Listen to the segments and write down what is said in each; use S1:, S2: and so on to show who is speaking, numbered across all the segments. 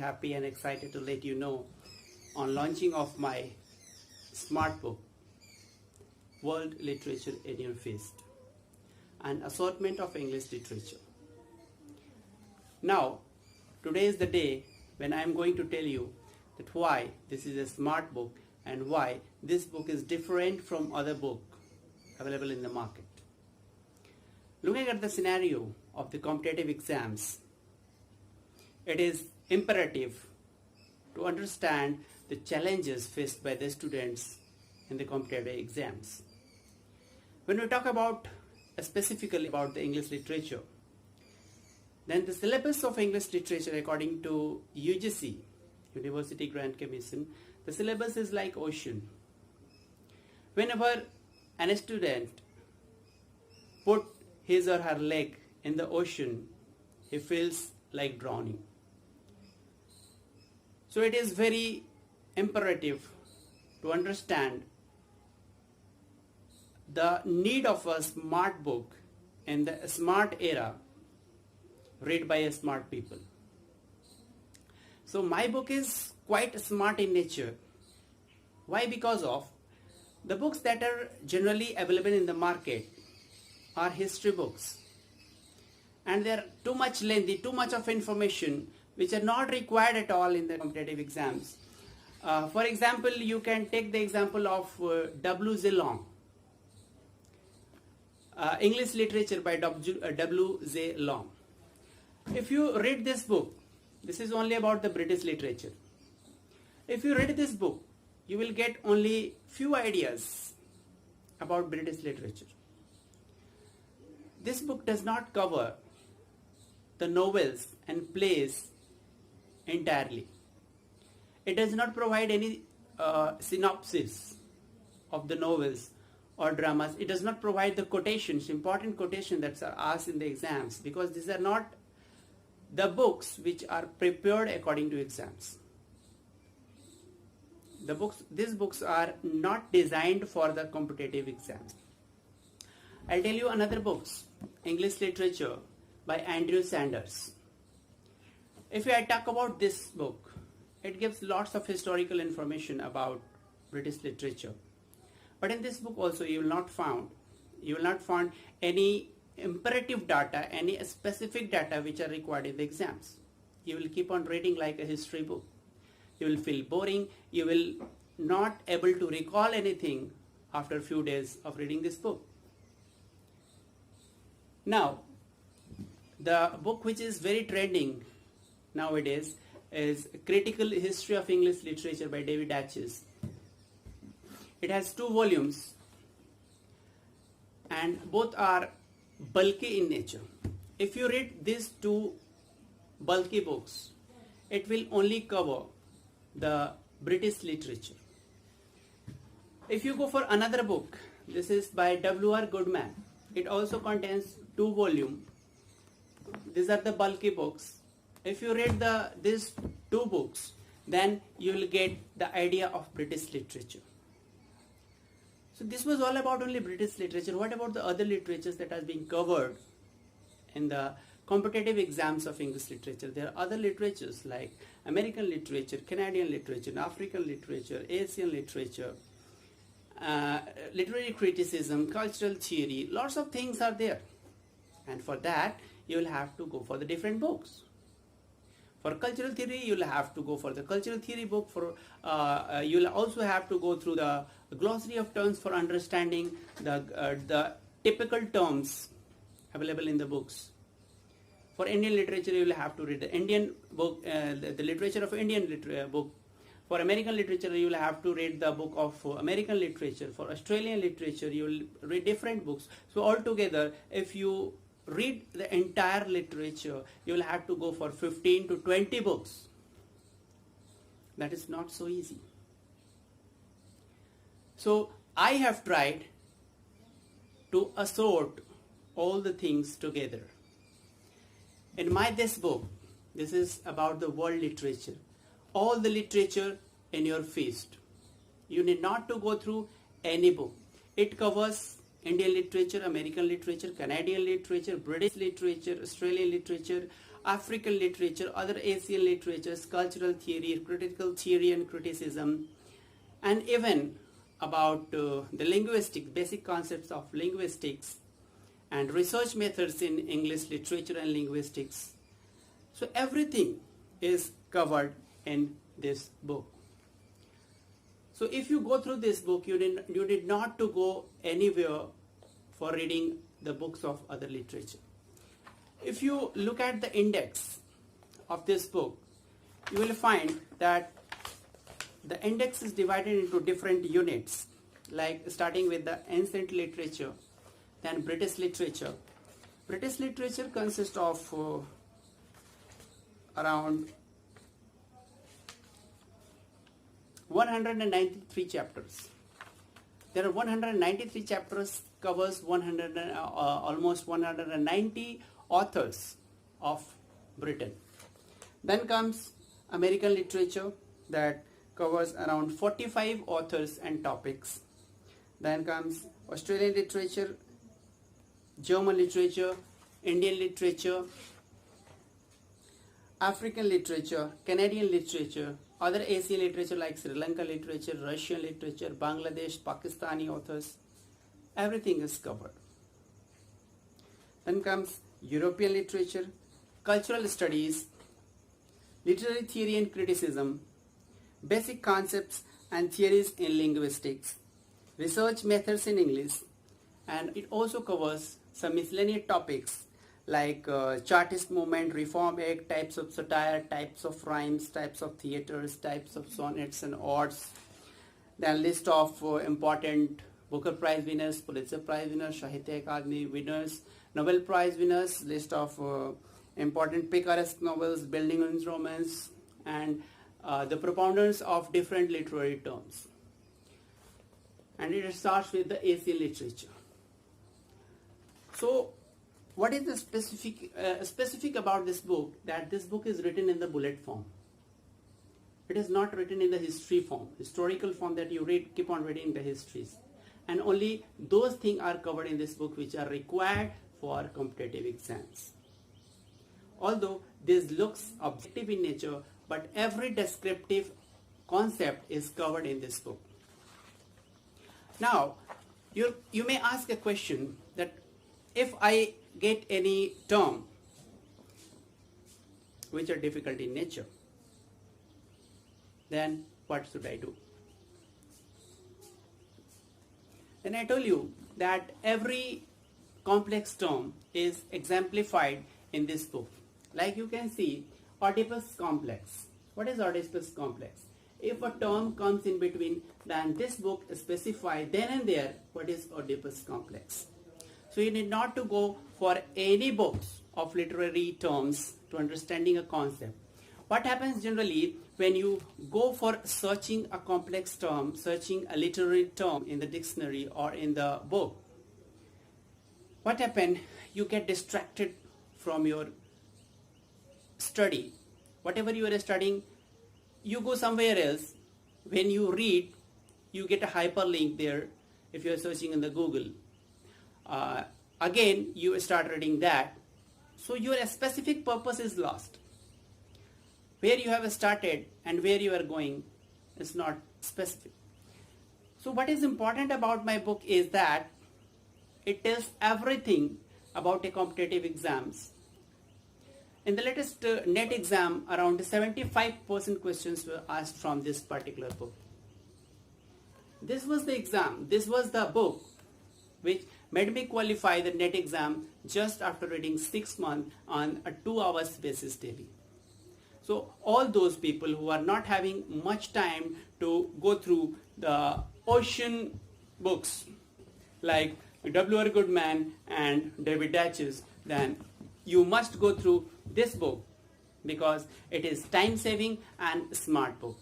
S1: happy and excited to let you know on launching of my smart book, World Literature in Your Fist, an assortment of English literature. Now, today is the day when I am going to tell you that why this is a smart book and why this book is different from other book available in the market. Looking at the scenario of the competitive exams, it is imperative to understand the challenges faced by the students in the competitive exams. When we talk about specifically about the English literature, then the syllabus of English literature according to UGC, University Grant Commission, the syllabus is like ocean. Whenever a student put his or her leg in the ocean, he feels like drowning. So it is very imperative to understand the need of a smart book in the smart era read by a smart people. So my book is quite smart in nature. Why? Because of the books that are generally available in the market are history books, and they are too much lengthy, too much of information which are not required at all in the competitive exams. For example, you can take the example of W.J. Long, English literature by W.J. Long. If you read this book, this is only about the British literature. If you read this book, you will get only few ideas about British literature. This book does not cover the novels and plays entirely. It does not provide any synopsis of the novels or dramas. It does not provide the quotations, important quotations that are asked in the exams, because these are not the books which are prepared according to exams. These books are not designed for the competitive exams. I'll tell you another books, English literature by Andrew Sanders. If I talk about this book, it gives lots of historical information about British literature. But in this book also you will not find any imperative data, any specific data which are required in the exams. You will keep on reading like a history book. You will feel boring. You will not able to recall anything after a few days of reading this book. Now, the book which is very trending nowadays is Critical History of English Literature by David Acheson. It has 2 volumes and both are bulky in nature. If you read these 2 bulky books, it will only cover the British literature. If you go for another book, this is by W.R. Goodman. It also contains 2 volumes. These are the bulky books. If you read these 2 books, then you will get the idea of British literature. So this was all about only British literature. What about the other literatures that are being covered in the competitive exams of English literature? There are other literatures like American literature, Canadian literature, African literature, Asian literature, literary criticism, cultural theory, lots of things are there. And for that, you will have to go for the different books. For cultural theory, you will have to go for the cultural theory book. You will also have to go through the glossary of terms for understanding the typical terms available in the books. For Indian literature, you will have to read the Indian book, the literature of Indian book. For American literature, you will have to read the book of American literature. For Australian literature, you will read different books. So altogether, if you read the entire literature, you will have to go for 15 to 20 books. That is not so easy. So I have tried to assort all the things together. In this book, this is about the world literature. All the literature in your fist. You need not to go through any book. It covers Indian literature, American literature, Canadian literature, British literature, Australian literature, African literature, other Asian literatures, cultural theory, critical theory and criticism, and even about the linguistics, basic concepts of linguistics and research methods in English literature and linguistics. So everything is covered in this book. So if you go through this book, you did not to go anywhere for reading the books of other literature. If you look at the index of this book, you will find that the index is divided into different units, like starting with the ancient literature, then British literature. British literature consists of around 193 chapters. There are 193 chapters, covers almost 190 authors of Britain. Then comes American literature, that covers around 45 authors and topics. Then comes Australian literature, German literature, Indian literature, African literature, Canadian literature, other Asian literature like Sri Lanka literature, Russian literature, Bangladesh, Pakistani authors. Everything is covered. Then comes European literature, cultural studies, literary theory and criticism, basic concepts and theories in linguistics, research methods in English, and it also covers some miscellaneous topics like Chartist movement, Reform Act, types of satire, types of rhymes, types of theatres, types of sonnets and odes, then list of important Booker Prize winners, Pulitzer Prize winners, Sahitya Akademi winners, Nobel Prize winners, list of important picaresque novels, building on romance, and the propounders of different literary terms. And it starts with the Asian literature. So what is the specific about this book? That this book is written in the bullet form. It is not written in the history form, historical form that you read, keep on reading the histories. And only those things are covered in this book which are required for competitive exams. Although this looks objective in nature, but every descriptive concept is covered in this book. Now, you may ask a question that if I get any term which are difficult in nature, then what should I do? Then I told you that every complex term is exemplified in this book. Like you can see, Oedipus complex. What is Oedipus complex? If a term comes in between, then this book specifies then and there what is Oedipus complex. So you need not to go for any books of literary terms to understanding a concept. What happens generally when you go for searching a complex term, searching a literary term in the dictionary or in the book, what happens? You get distracted from your study. Whatever you are studying, you go somewhere else. When you read, you get a hyperlink there if you are searching in the Google. Again, you start reading that. So your specific purpose is lost. Where you have started and where you are going is not specific. So what is important about my book is that it tells everything about a competitive exams. In the latest NET exam, around 75% questions were asked from this particular book. This was the exam, this was the book which made me qualify the NET exam just after reading 6 months on a 2 hours basis daily. So all those people who are not having much time to go through the ocean books like W.R. Goodman and David Datches, then you must go through this book because it is time saving and smart book.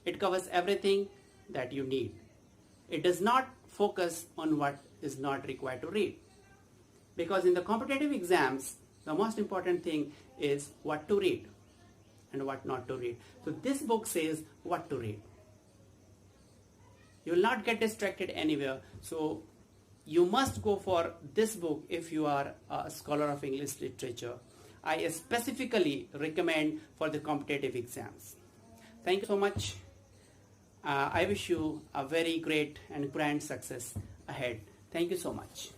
S1: It covers everything that you need. It does not focus on what is not required to read. Because in the competitive exams, the most important thing is what to read and what not to read. So this book says what to read. You will not get distracted anywhere. So you must go for this book if you are a scholar of English literature. I specifically recommend for the competitive exams. Thank you so much. I wish you a very great and grand success ahead. Thank you so much.